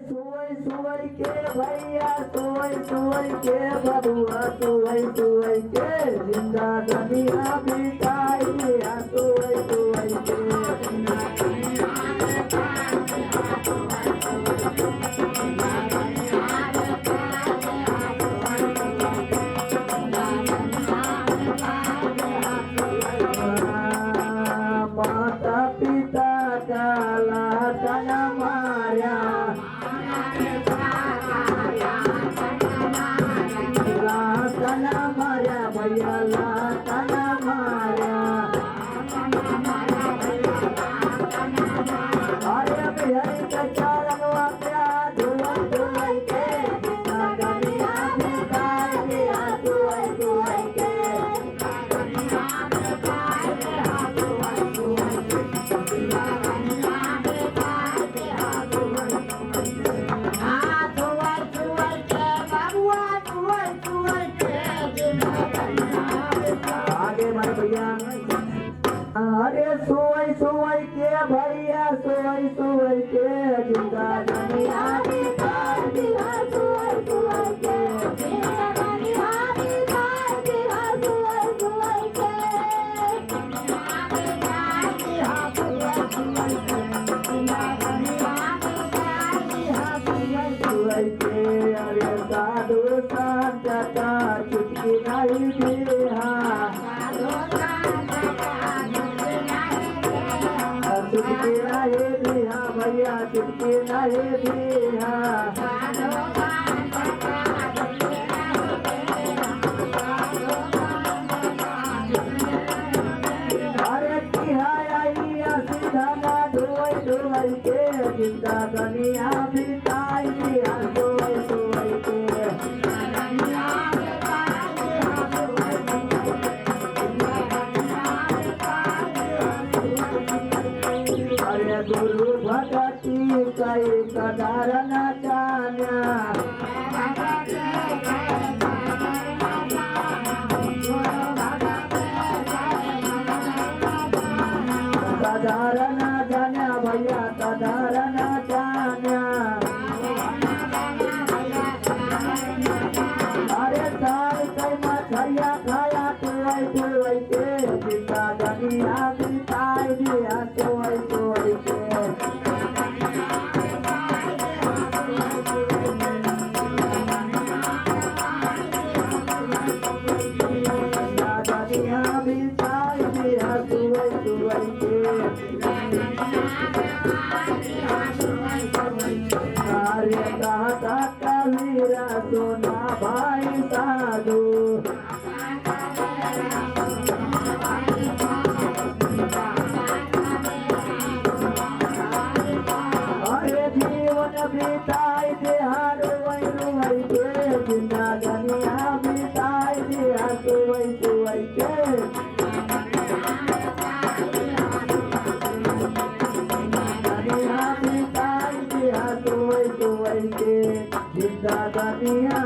सुवई सुवई के भैया सुवई सुवई के बबुआ सुवई सुवई के जिंदा दुनिया बिताई दिया सुवई सुवई के माता पिता का लातन माया लातन माया भैया लातन माया अरे बिहारी का चरण वाप्या धुआं धुआं के जिंदा दुनिया बिताई दिया सुवई सुवई के अरे सुवई सुवई के भैया सुवई सुवई के जिंदा दुनिया बिताई दिया सुवई सुवई के जिंदा दुनिया बिताई दिया सुवई सुवई के सुवई के अरे साधु संत का चुटकी नहीं दिया चुटकी नहीं दिया भैया चुटकी नहीं दिया अरे तिहाई सीधा ना धुआई धुआई के जिंदा दुनिया बिताई दिया धुआई धुआई के गुरु भगती कई कदार न जाना कदार न जाना भैया कदार न जाना अरे साल कई मछलिया खाया तुवई तुवई के जिंदा दुनिया बिताई दिया तुवई तुवई के कबीरा सोना भाई साधु अरे जीवन बिताई दिहार वही रुवई के जिंदा दुनिया बिताई दिया सुवई सुवई के दुनिया बिताई दिया सुवई सुवई के जिंदा दुनिया